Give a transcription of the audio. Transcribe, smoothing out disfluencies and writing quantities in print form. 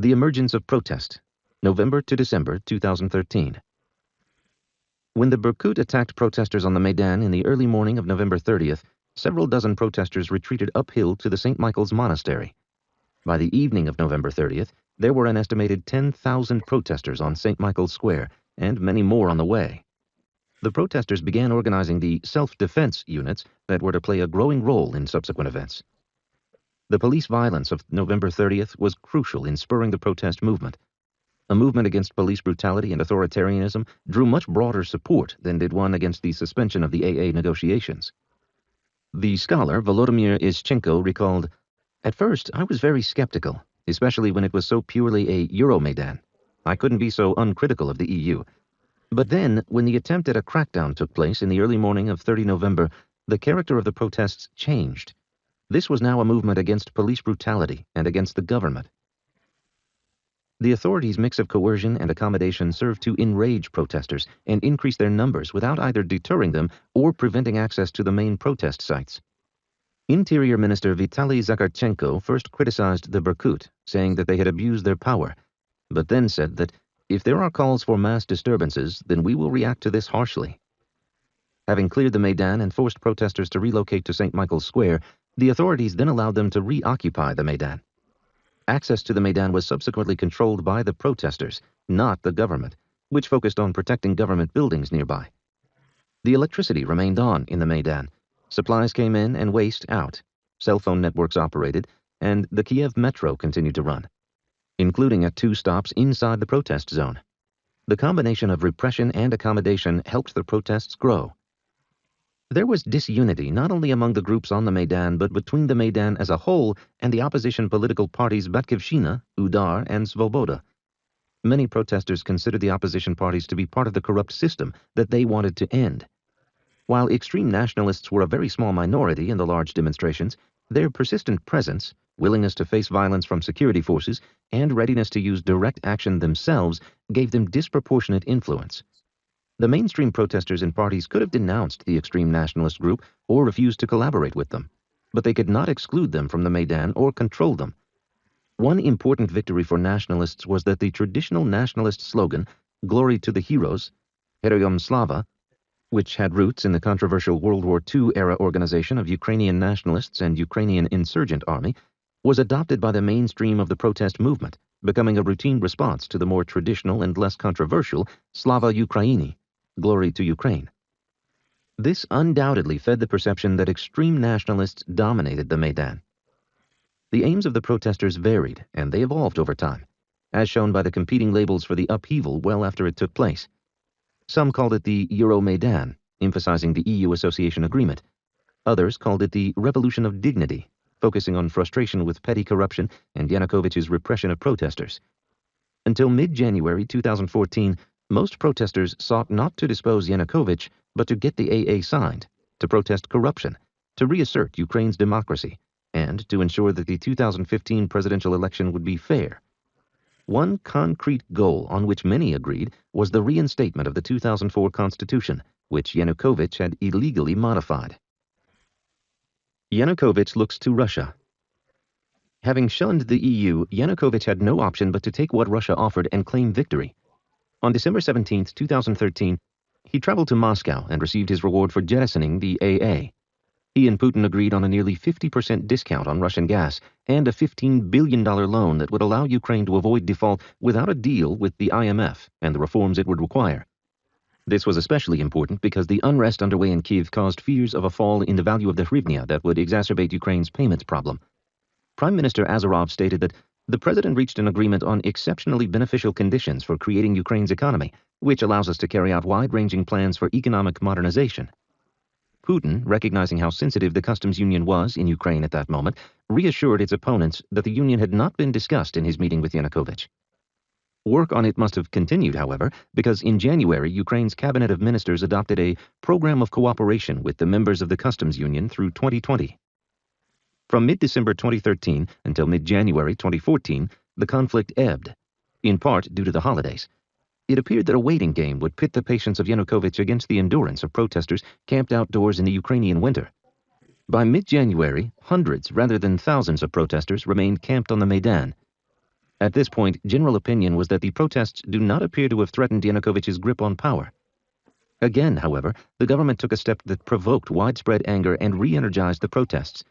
The emergence of protest, November to December 2013. When the Berkut attacked protesters on the Maidan in the early morning of November 30th, several dozen protesters retreated uphill to the St. Michael's Monastery. By the evening of November 30th, there were an estimated 10,000 protesters on St. Michael's Square, and many more on the way. The protesters began organizing the self-defense units that were to play a growing role in subsequent events. The police violence of November 30th was crucial in spurring the protest movement. A movement against police brutality and authoritarianism drew much broader support than did one against the suspension of the AA negotiations. The scholar Volodymyr Ischenko recalled, "At first, I was very skeptical, especially when it was so purely a Euromaidan. I couldn't be so uncritical of the EU. But then, when the attempt at a crackdown took place in the early morning of 30 November, the character of the protests changed. This was now a movement against police brutality and against the government." The authorities' mix of coercion and accommodation served to enrage protesters and increase their numbers without either deterring them or preventing access to the main protest sites. Interior Minister Vitaly Zakharchenko first criticized the Berkut, saying that they had abused their power, but then said that if there are calls for mass disturbances, then we will react to this harshly. Having cleared the Maidan and forced protesters to relocate to St. Michael's Square, the authorities then allowed them to reoccupy the Maidan. Access to the Maidan was subsequently controlled by the protesters, not the government, which focused on protecting government buildings nearby. The electricity remained on in the Maidan. Supplies came in and waste out. Cell phone networks operated, and the Kiev metro continued to run, including at 2 stops inside the protest zone. The combination of repression and accommodation helped the protests grow. There was disunity not only among the groups on the Maidan, but between the Maidan as a whole and the opposition political parties Batkivshina, Udar, and Svoboda. Many protesters considered the opposition parties to be part of the corrupt system that they wanted to end. While extreme nationalists were a very small minority in the large demonstrations, their persistent presence, willingness to face violence from security forces, and readiness to use direct action themselves gave them disproportionate influence. The mainstream protesters and parties could have denounced the extreme nationalist group or refused to collaborate with them, but they could not exclude them from the Maidan or control them. One important victory for nationalists was that the traditional nationalist slogan, "Glory to the Heroes," Heroyam Slava, which had roots in the controversial World War II-era organization of Ukrainian nationalists and Ukrainian Insurgent Army, was adopted by the mainstream of the protest movement, becoming a routine response to the more traditional and less controversial Slava Ukraini, Glory to Ukraine. This undoubtedly fed the perception that extreme nationalists dominated the Maidan. The aims of the protesters varied, and they evolved over time, as shown by the competing labels for the upheaval well after it took place. Some called it the Euromaidan, emphasizing the EU association agreement. Others called it the Revolution of Dignity, focusing on frustration with petty corruption and Yanukovych's repression of protesters. Until mid-January 2014, most protesters sought not to depose Yanukovych, but to get the AA signed, to protest corruption, to reassert Ukraine's democracy, and to ensure that the 2015 presidential election would be fair. One concrete goal on which many agreed was the reinstatement of the 2004 constitution, which Yanukovych had illegally modified. Yanukovych looks to Russia. Having shunned the EU, Yanukovych had no option but to take what Russia offered and claim victory. On December 17, 2013, he traveled to Moscow and received his reward for jettisoning the AA. He and Putin agreed on a nearly 50% discount on Russian gas and a $15 billion loan that would allow Ukraine to avoid default without a deal with the IMF and the reforms it would require. This was especially important because the unrest underway in Kiev caused fears of a fall in the value of the hryvnia that would exacerbate Ukraine's payments problem. Prime Minister Azarov stated that the president reached an agreement on exceptionally beneficial conditions for creating Ukraine's economy, which allows us to carry out wide-ranging plans for economic modernization. Putin, recognizing how sensitive the customs union was in Ukraine at that moment, reassured its opponents that the union had not been discussed in his meeting with Yanukovych. Work on it must have continued, however, because in January, Ukraine's cabinet of ministers adopted a program of cooperation with the members of the customs union through 2020. From mid-December 2013 until mid-January 2014, the conflict ebbed, in part due to the holidays. It appeared that a waiting game would pit the patience of Yanukovych against the endurance of protesters camped outdoors in the Ukrainian winter. By mid-January, hundreds rather than thousands of protesters remained camped on the Maidan. At this point, general opinion was that the protests do not appear to have threatened Yanukovych's grip on power. Again, however, the government took a step that provoked widespread anger and re-energized the protests,